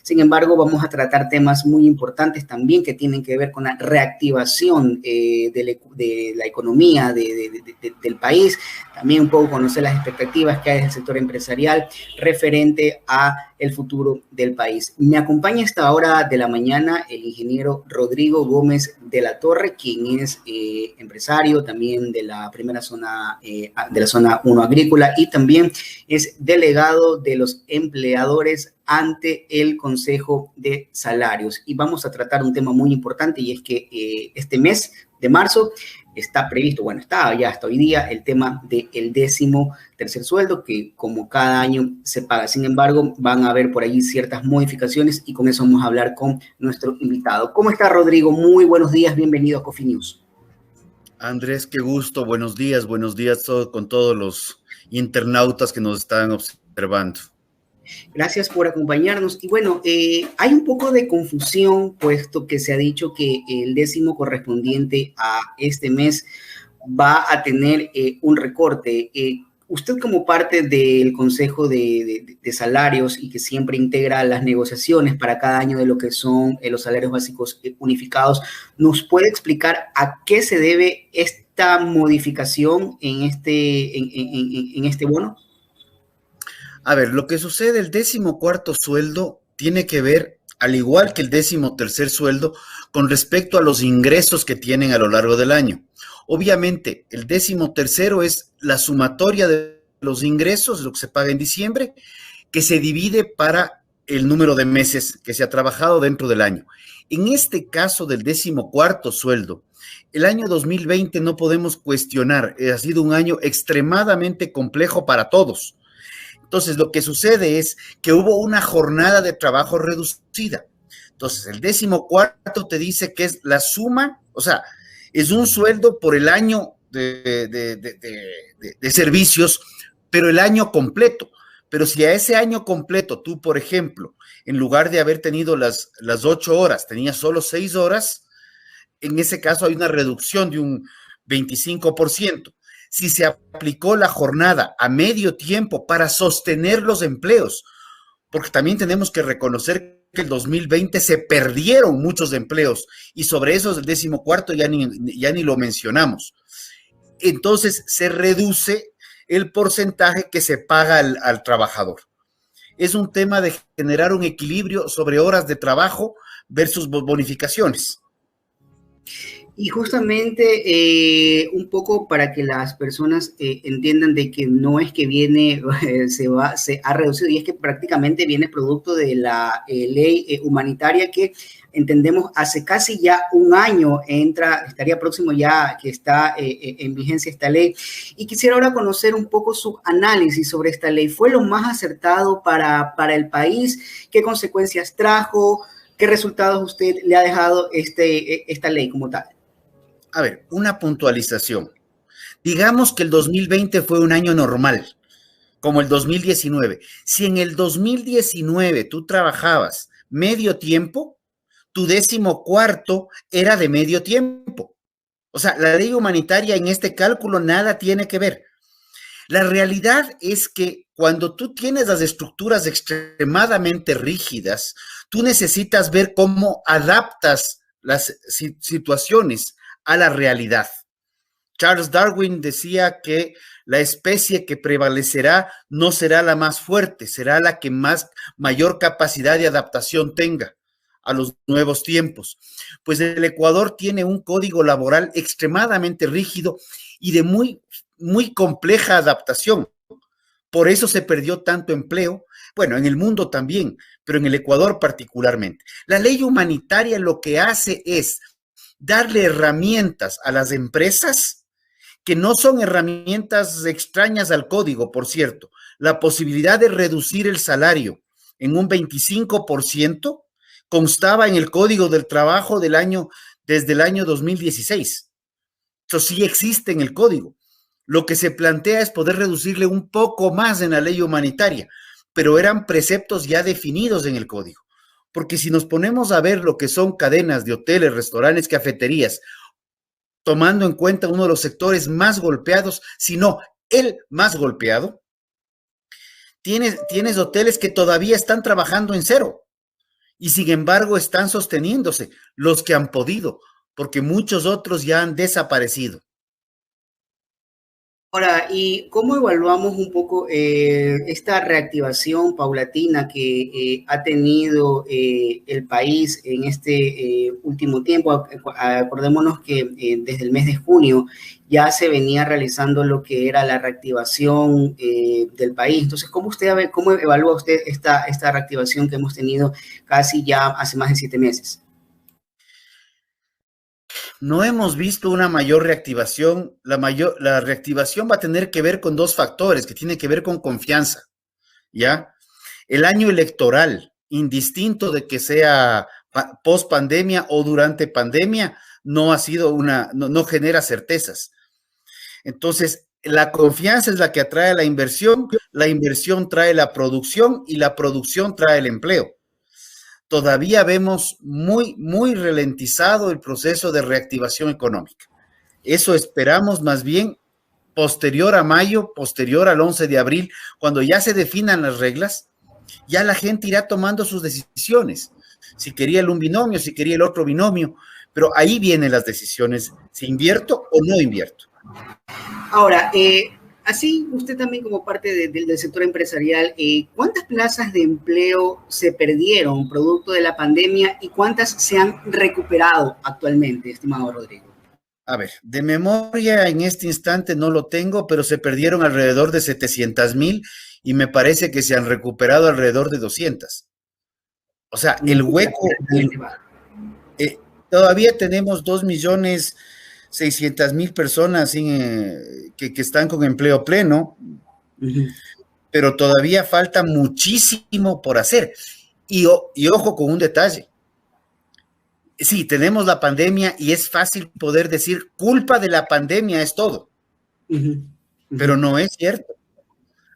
Sin embargo, vamos a tratar temas muy importantes también que tienen que ver con la reactivación de la economía del país, también un poco conocer las expectativas que hay del sector empresarial referente a el futuro del país. Me acompaña a esta hora de la mañana el ingeniero Rodrigo Gómez de la Torre, quien es empresario también de la primera zona, de la zona 1 agrícola, y también es delegado de los empleadores ante el Consejo de Salarios. Y vamos a tratar un tema muy importante, y es que este mes de marzo está previsto, bueno, está ya hasta hoy día el tema del 13º sueldo, que como cada año se paga. Sin embargo, van a haber por allí ciertas modificaciones, y con eso vamos a hablar con nuestro invitado. ¿Cómo está, Rodrigo? Muy buenos días, bienvenido a Coffee News. Andrés, qué gusto, buenos días con todos los internautas que nos están observando. Gracias por acompañarnos. Y bueno, hay un poco de confusión, puesto que se ha dicho que el 10º correspondiente a este mes va a tener un recorte. Usted, como parte del Consejo de Salarios, y que siempre integra las negociaciones para cada año de lo que son los salarios básicos unificados, ¿nos puede explicar a qué se debe esta modificación en este bono? A ver, lo que sucede, el 14º sueldo tiene que ver, al igual que el 13º sueldo, con respecto a los ingresos que tienen a lo largo del año. Obviamente, el 13º es la sumatoria de los ingresos, lo que se paga en diciembre, que se divide para el número de meses que se ha trabajado dentro del año. En este caso del 14º sueldo, el año 2020 no podemos cuestionar, ha sido un año extremadamente complejo para todos. Entonces, lo que sucede es que hubo una jornada de trabajo reducida. Entonces, el 14º te dice que es la suma, o sea, es un sueldo por el año de servicios, pero el año completo. Pero si a ese año completo tú, por ejemplo, en lugar de haber tenido las 8 horas, tenías solo 6 horas, en ese caso hay una reducción de un 25%. Si se aplicó la jornada a medio tiempo para sostener los empleos, porque también tenemos que reconocer que el 2020 se perdieron muchos empleos, y sobre eso el 14º ya ni lo mencionamos. Entonces se reduce el porcentaje que se paga al trabajador. Es un tema de generar un equilibrio sobre horas de trabajo versus bonificaciones. Y justamente un poco para que las personas entiendan de que no es que viene, se ha reducido, y es que prácticamente viene producto de la ley humanitaria, que entendemos hace casi ya un año estaría próximo ya que está en vigencia esta ley. Y quisiera ahora conocer un poco su análisis sobre esta ley. ¿Fue lo más acertado para el país? ¿Qué consecuencias trajo? ¿Qué resultados usted le ha dejado esta ley como tal? A ver, una puntualización. Digamos que el 2020 fue un año normal, como el 2019. Si en el 2019 tú trabajabas medio tiempo, tu 14º era de medio tiempo. O sea, la ley humanitaria en este cálculo nada tiene que ver. La realidad es que cuando tú tienes las estructuras extremadamente rígidas, tú necesitas ver cómo adaptas las situaciones a la realidad. Charles Darwin decía que la especie que prevalecerá no será la más fuerte, será la que mayor capacidad de adaptación tenga a los nuevos tiempos. Pues el Ecuador tiene un código laboral extremadamente rígido y de muy compleja adaptación. Por eso se perdió tanto empleo, bueno, en el mundo también, pero en el Ecuador particularmente. La ley humanitaria lo que hace es darle herramientas a las empresas, que no son herramientas extrañas al código, por cierto. La posibilidad de reducir el salario en un 25% constaba en el Código del Trabajo desde el año 2016. Eso sí existe en el código. Lo que se plantea es poder reducirle un poco más en la ley humanitaria, pero eran preceptos ya definidos en el código. Porque si nos ponemos a ver lo que son cadenas de hoteles, restaurantes, cafeterías, tomando en cuenta uno de los sectores más golpeados, si no el más golpeado, tienes hoteles que todavía están trabajando en cero. y sin embargo están sosteniéndose los que han podido, porque muchos otros ya han desaparecido. Ahora, ¿y cómo evaluamos un poco esta reactivación paulatina que ha tenido el país en este último tiempo? Acordémonos que desde el mes de junio ya se venía realizando lo que era la reactivación del país. Entonces, ¿cómo evalúa usted esta reactivación que hemos tenido casi ya hace más de 7 meses? No hemos visto una mayor reactivación. La reactivación va a tener que ver con dos factores, que tiene que ver con confianza, ¿ya? El año electoral, indistinto de que sea post pandemia o durante pandemia, no ha sido no genera certezas. Entonces, la confianza es la que atrae la inversión trae la producción y la producción trae el empleo. Todavía vemos muy ralentizado el proceso de reactivación económica. Eso esperamos más bien posterior a mayo, posterior al 11 de abril, cuando ya se definan las reglas, ya la gente irá tomando sus decisiones. Si quería un binomio, si quería el otro binomio, pero ahí vienen las decisiones, si invierto o no invierto. Ahora, así usted también como parte del sector empresarial, ¿cuántas plazas de empleo se perdieron producto de la pandemia y cuántas se han recuperado actualmente, estimado Rodrigo? A ver, de memoria en este instante no lo tengo, pero se perdieron alrededor de 700,000 y me parece que se han recuperado alrededor de 200. O sea, el hueco, todavía tenemos 2,600,000 personas que están con empleo pleno, pero todavía falta muchísimo por hacer. Y ojo con un detalle. Sí, tenemos la pandemia y es fácil poder decir culpa de la pandemia es todo, pero no es cierto.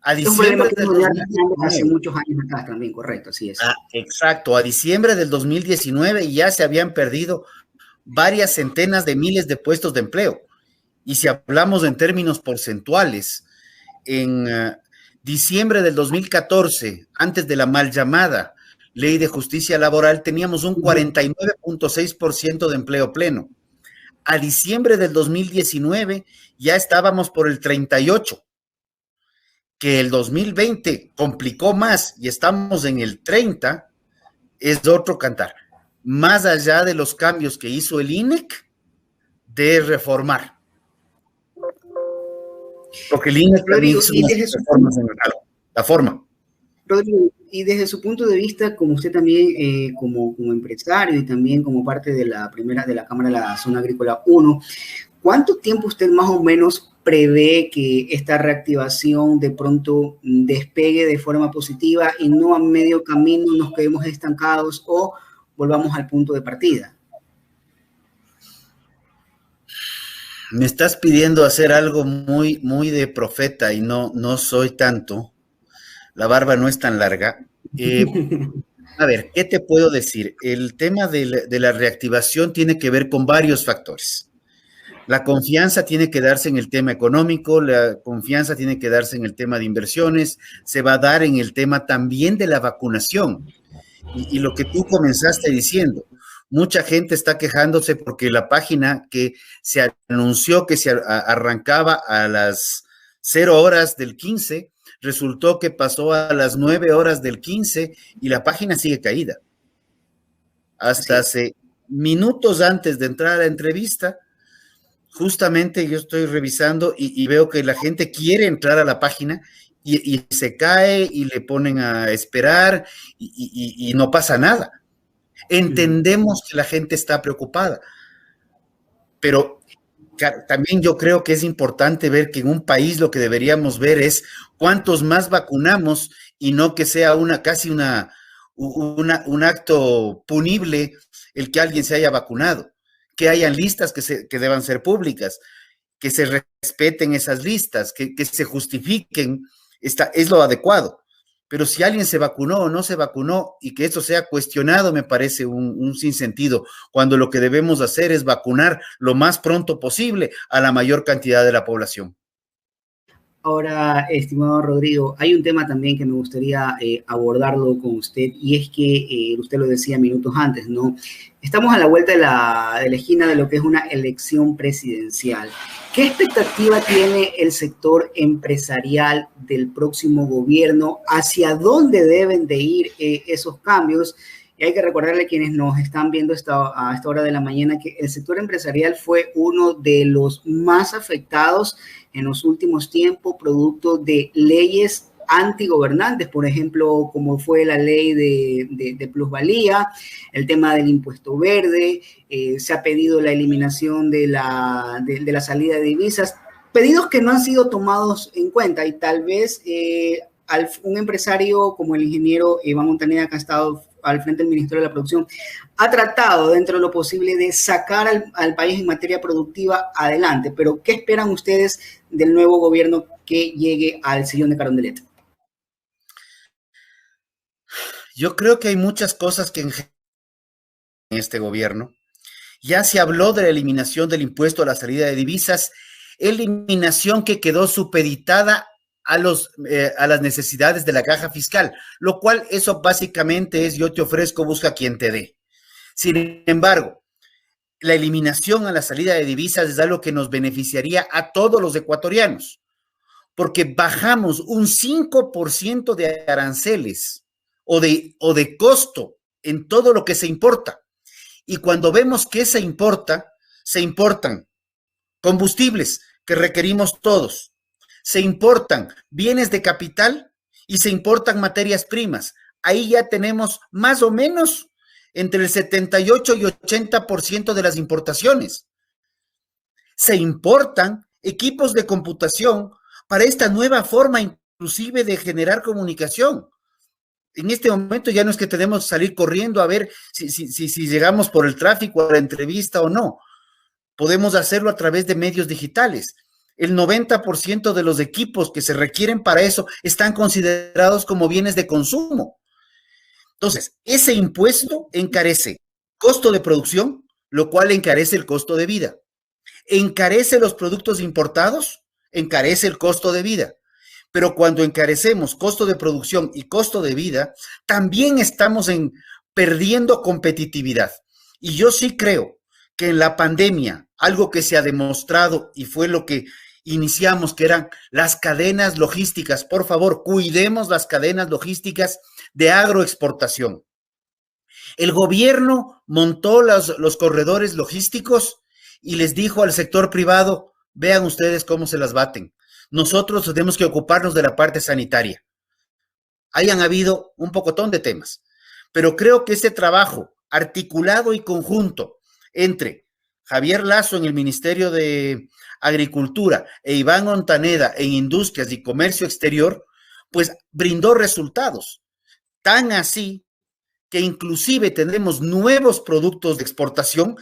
A diciembre del 2019, hace muchos años atrás también, correcto, así es. Exacto, a diciembre del 2019 ya se habían perdido varias centenas de miles de puestos de empleo. Y si hablamos en términos porcentuales, en diciembre del 2014, antes de la mal llamada Ley de Justicia Laboral, teníamos un 49.6% de empleo pleno. A diciembre del 2019 ya estábamos por el 38%. Que el 2020 complicó más y estamos en el 30%, es otro cantar. Más allá de los cambios que hizo el INEC de reformar. Porque el INEC también hizo reformas en la forma. Rodrigo, y desde su punto de vista, como usted también, como empresario y también como parte de la Cámara de la Zona Agrícola 1, ¿cuánto tiempo usted más o menos prevé que esta reactivación de pronto despegue de forma positiva y no a medio camino nos quedemos estancados o volvamos al punto de partida? Me estás pidiendo hacer algo muy de profeta y no soy tanto. La barba no es tan larga. A ver, ¿qué te puedo decir? El tema de la reactivación tiene que ver con varios factores. La confianza tiene que darse en el tema económico, la confianza tiene que darse en el tema de inversiones, se va a dar en el tema también de la vacunación. Y lo que tú comenzaste diciendo, mucha gente está quejándose porque la página que se anunció que se arrancaba a las 0 horas del 15, resultó que pasó a las 9 horas del 15 y la página sigue caída. Hasta hace minutos antes de entrar a la entrevista, justamente yo estoy revisando y veo que la gente quiere entrar a la página y se cae y le ponen a esperar y no pasa nada. Entendemos que la gente está preocupada, pero también yo creo que es importante ver que en un país lo que deberíamos ver es cuántos más vacunamos y no que sea casi un acto punible el que alguien se haya vacunado. Que hayan listas que deban ser públicas, que se respeten esas listas, que se justifiquen, es lo adecuado. Pero si alguien se vacunó o no se vacunó y que eso sea cuestionado, me parece un sinsentido, cuando lo que debemos hacer es vacunar lo más pronto posible a la mayor cantidad de la población. Ahora, estimado Rodrigo, hay un tema también que me gustaría abordarlo con usted y es que usted lo decía minutos antes, ¿no? Estamos a la vuelta de la esquina de lo que es una elección presidencial. ¿Qué expectativa tiene el sector empresarial del próximo gobierno? ¿Hacia dónde deben de ir esos cambios? Y hay que recordarle a quienes nos están viendo a esta hora de la mañana que el sector empresarial fue uno de los más afectados en los últimos tiempos, producto de leyes antigobernantes, por ejemplo, como fue la ley de plusvalía, el tema del impuesto verde, se ha pedido la eliminación de la salida de divisas, pedidos que no han sido tomados en cuenta y tal vez un empresario como el ingeniero Iván Montaneda, que ha estado al frente del Ministerio de la Producción, ha tratado dentro de lo posible de sacar al país en materia productiva adelante. Pero, ¿qué esperan ustedes del nuevo gobierno que llegue al sillón de Carondelet? Yo creo que hay muchas cosas que en este gobierno. Ya se habló de la eliminación del impuesto a la salida de divisas, eliminación que quedó supeditada a las necesidades de la caja fiscal, lo cual eso básicamente es yo te ofrezco, busca quien te dé. Sin embargo, la eliminación a la salida de divisas es algo que nos beneficiaría a todos los ecuatorianos, porque bajamos un 5% de aranceles o de costo en todo lo que se importa. Y cuando vemos que se importan combustibles que requerimos todos, se importan bienes de capital y se importan materias primas. Ahí ya tenemos más o menos entre el 78 y 80% de las importaciones. Se importan equipos de computación para esta nueva forma inclusive de generar comunicación. En este momento ya no es que tenemos que salir corriendo a ver si llegamos por el tráfico a la entrevista o no. Podemos hacerlo a través de medios digitales. El 90% de los equipos que se requieren para eso están considerados como bienes de consumo. Entonces, ese impuesto encarece costo de producción, lo cual encarece el costo de vida. Encarece los productos importados, encarece el costo de vida. Pero cuando encarecemos costo de producción y costo de vida, también estamos perdiendo competitividad. Y yo sí creo que en la pandemia, algo que se ha demostrado y fue lo que iniciamos, que eran las cadenas logísticas. Por favor, cuidemos las cadenas logísticas de agroexportación. El gobierno montó los corredores logísticos y les dijo al sector privado, vean ustedes cómo se las baten. Nosotros tenemos que ocuparnos de la parte sanitaria. Hayan habido un pocotón de temas, pero creo que ese trabajo articulado y conjunto entre Javier Lazo en el Ministerio de Agricultura e Iván Montaneda en Industrias y Comercio Exterior, pues brindó resultados. Tan así que inclusive tenemos nuevos productos de exportación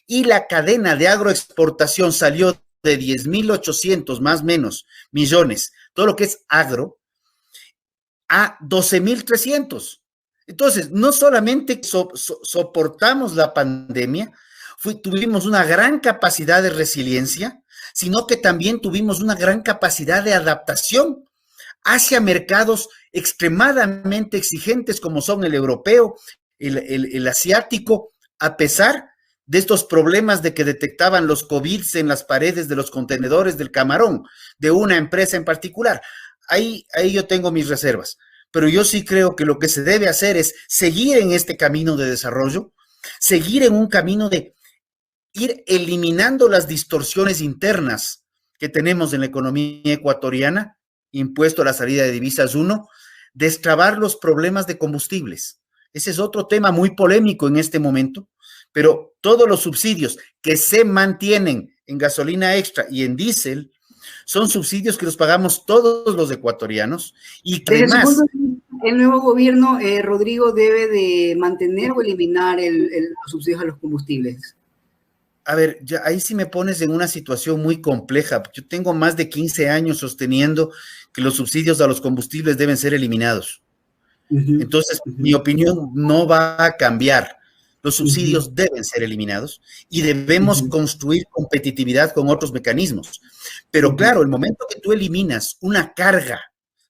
y la cadena de agroexportación salió de 10.800 más o menos millones, todo lo que es agro, a 12.300. Entonces, no solamente soportamos la pandemia, tuvimos una gran capacidad de resiliencia, sino que también tuvimos una gran capacidad de adaptación hacia mercados extremadamente exigentes como son el europeo, el asiático, a pesar de estos problemas de que detectaban los COVID en las paredes de los contenedores del camarón, de una empresa en particular. Ahí yo tengo mis reservas, pero yo sí creo que lo que se debe hacer es seguir en este camino de desarrollo, seguir en un camino de ir eliminando las distorsiones internas que tenemos en la economía ecuatoriana, impuesto a la salida de divisas 1, destrabar los problemas de combustibles. Ese es otro tema muy polémico en este momento, pero todos los subsidios que se mantienen en gasolina extra y en diésel son subsidios que los pagamos todos los ecuatorianos y que además... El nuevo gobierno, Rodrigo, debe de mantener o eliminar los subsidios a los combustibles. A ver, ahí sí me pones en una situación muy compleja. Yo tengo más de 15 años sosteniendo que los subsidios a los combustibles deben ser eliminados. Entonces, mi opinión no va a cambiar. Los subsidios deben ser eliminados y debemos construir competitividad con otros mecanismos. Pero claro, el momento que tú eliminas una carga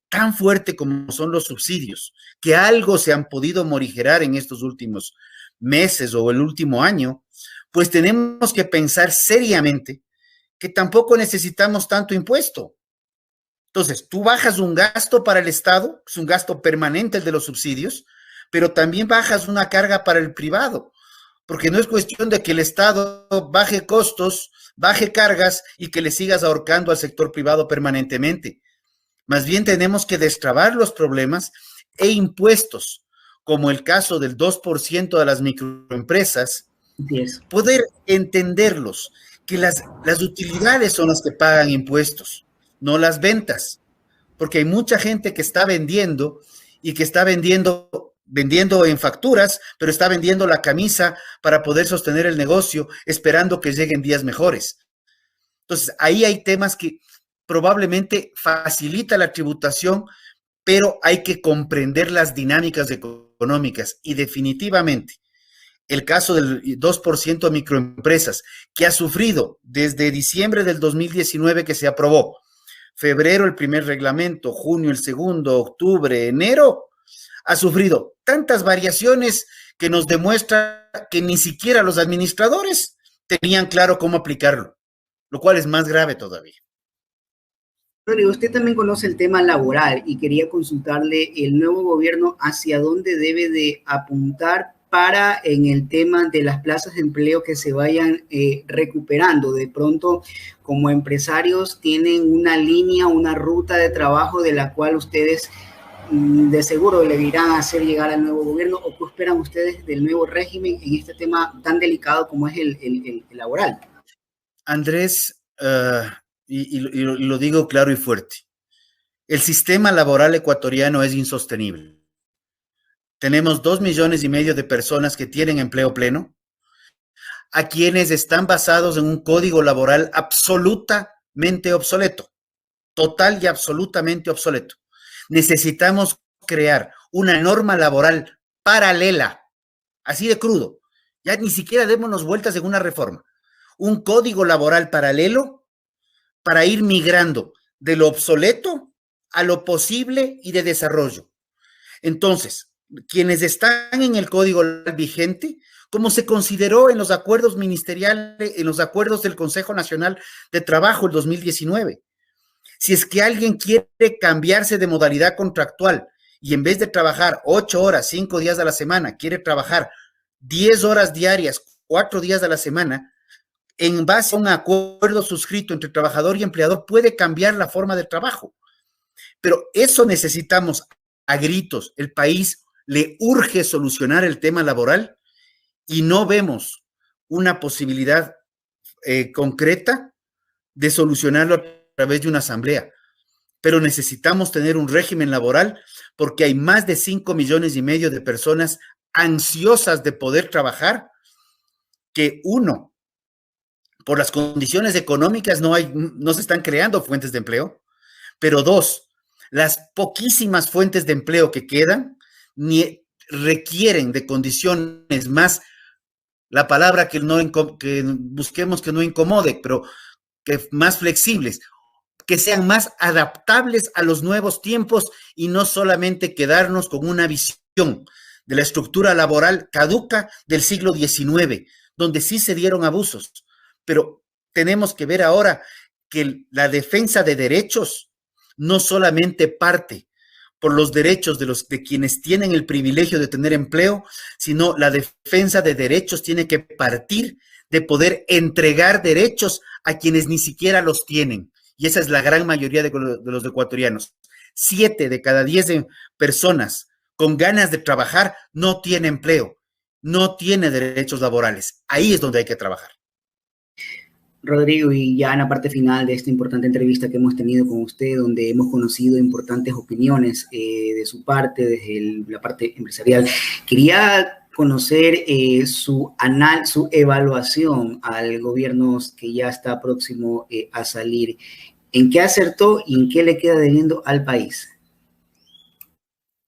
tan fuerte como son los subsidios, que algo se han podido morigerar en estos últimos meses o el último año, pues tenemos que pensar seriamente que tampoco necesitamos tanto impuesto. Entonces, tú bajas un gasto para el Estado, es un gasto permanente el de los subsidios, pero también bajas una carga para el privado, porque no es cuestión de que el Estado baje costos, baje cargas y que le sigas ahorcando al sector privado permanentemente. Más bien tenemos que destrabar los problemas e impuestos, como el caso del 2% de las microempresas, poder entenderlos, que las utilidades son las que pagan impuestos, no las ventas, porque hay mucha gente que está vendiendo y que está vendiendo en facturas, pero está vendiendo la camisa para poder sostener el negocio, esperando que lleguen días mejores. Entonces, ahí hay temas que probablemente facilita la tributación, pero hay que comprender las dinámicas económicas y definitivamente el caso del 2% de microempresas, que ha sufrido desde diciembre del 2019 que se aprobó, febrero el primer reglamento, junio el segundo, octubre, enero, ha sufrido tantas variaciones que nos demuestra que ni siquiera los administradores tenían claro cómo aplicarlo, lo cual es más grave todavía. Rodrigo, usted también conoce el tema laboral y quería consultarle el nuevo gobierno hacia dónde debe de apuntar para en el tema de las plazas de empleo que se vayan recuperando. De pronto, como empresarios, tienen una línea, una ruta de trabajo de la cual ustedes de seguro le irán a hacer llegar al nuevo gobierno, o qué esperan ustedes del nuevo régimen en este tema tan delicado como es el laboral. Andrés, y lo digo claro y fuerte, el sistema laboral ecuatoriano es insostenible. Tenemos 2,5 millones de personas que tienen empleo pleno, a quienes están basados en un código laboral absolutamente obsoleto, total y absolutamente obsoleto. Necesitamos crear una norma laboral paralela, así de crudo. Ya ni siquiera démonos vueltas en una reforma. Un código laboral paralelo para ir migrando de lo obsoleto a lo posible y de desarrollo. Entonces, quienes están en el código vigente, como se consideró en los acuerdos ministeriales, en los acuerdos del Consejo Nacional de Trabajo el 2019. Si es que alguien quiere cambiarse de modalidad contractual y en vez de trabajar 8 horas, 5 días a la semana, quiere trabajar 10 horas diarias, 4 días a la semana, en base a un acuerdo suscrito entre trabajador y empleador, puede cambiar la forma de trabajo. Pero eso necesitamos a gritos. El país le urge solucionar el tema laboral y no vemos una posibilidad concreta de solucionarlo a través de una asamblea. Pero necesitamos tener un régimen laboral porque hay más de 5,5 millones de personas ansiosas de poder trabajar, que uno, por las condiciones económicas no se están creando fuentes de empleo, pero dos, las poquísimas fuentes de empleo que quedan requieren de condiciones más, la palabra que busquemos que no incomode, pero que más flexibles, que sean más adaptables a los nuevos tiempos y no solamente quedarnos con una visión de la estructura laboral caduca del siglo XIX, donde sí se dieron abusos, pero tenemos que ver ahora que la defensa de derechos no solamente parte por los derechos de quienes tienen el privilegio de tener empleo, sino la defensa de derechos tiene que partir de poder entregar derechos a quienes ni siquiera los tienen. Y esa es la gran mayoría de los ecuatorianos. 7 de cada 10 personas con ganas de trabajar no tiene empleo, no tiene derechos laborales. Ahí es donde hay que trabajar. Rodrigo, y ya en la parte final de esta importante entrevista que hemos tenido con usted, donde hemos conocido importantes opiniones de su parte, desde la parte empresarial, quería conocer su evaluación al gobierno que ya está próximo a salir. ¿En qué acertó y en qué le queda debiendo al país?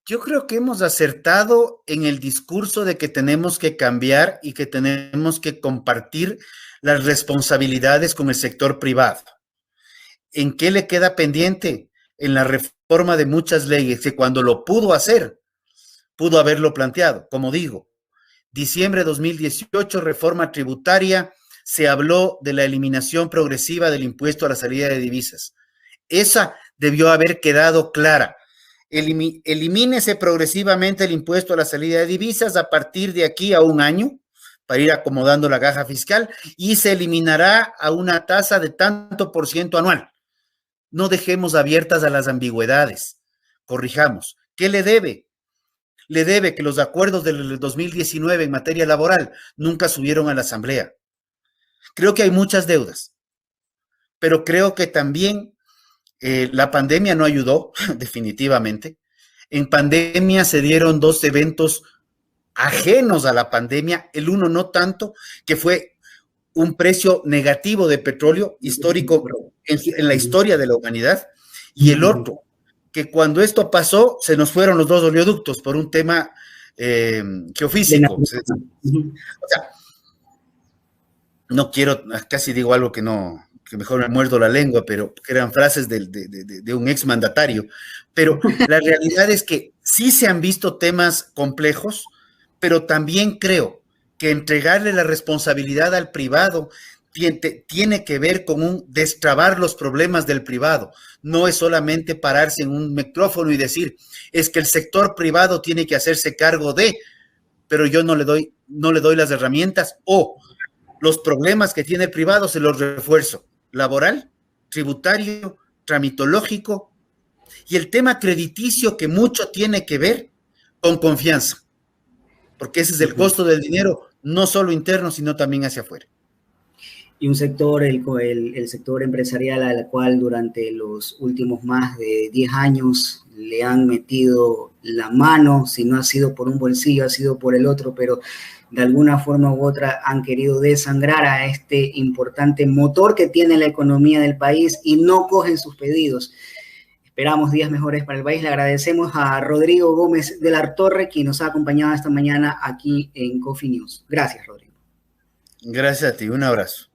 Yo creo que hemos acertado en el discurso de que tenemos que cambiar y que tenemos que compartir las responsabilidades con el sector privado. ¿En qué le queda pendiente? En la reforma de muchas leyes, que cuando lo pudo hacer, pudo haberlo planteado. Como digo, diciembre de 2018, reforma tributaria, se habló de la eliminación progresiva del impuesto a la salida de divisas. Esa debió haber quedado clara. Elimínese progresivamente el impuesto a la salida de divisas a partir de aquí a un año para ir acomodando la caja fiscal y se eliminará a una tasa de tanto por ciento anual. No dejemos abiertas a las ambigüedades. Corrijamos. ¿Qué le debe? Le debe que los acuerdos del 2019 en materia laboral nunca subieron a la Asamblea. Creo que hay muchas deudas, pero creo que también la pandemia no ayudó, definitivamente. En pandemia se dieron dos eventos ajenos a la pandemia, el uno no tanto, que fue un precio negativo de petróleo histórico en la historia de la humanidad, y el otro, que cuando esto pasó, se nos fueron los dos oleoductos por un tema geofísico. O sea, no quiero, casi digo algo que no, que mejor me muerdo la lengua, pero que eran frases de un exmandatario. Pero la realidad es que sí se han visto temas complejos, pero también creo que entregarle la responsabilidad al privado tiene que ver con un destrabar los problemas del privado. No es solamente pararse en un micrófono y decir, es que el sector privado tiene que hacerse cargo de, pero yo no le doy las herramientas, o los problemas que tiene el privado se los refuerzo. Laboral, tributario, tramitológico, y el tema crediticio, que mucho tiene que ver con confianza, porque ese es el costo del dinero, no solo interno, sino también hacia afuera. Y un sector, el sector empresarial, al cual durante los últimos más de 10 años le han metido la mano, si no ha sido por un bolsillo, ha sido por el otro, pero de alguna forma u otra han querido desangrar a este importante motor que tiene la economía del país y no cogen sus pedidos. Esperamos días mejores para el país. Le agradecemos a Rodrigo Gómez de la Torre, quien nos ha acompañado esta mañana aquí en Coffee News. Gracias, Rodrigo. Gracias a ti. Un abrazo.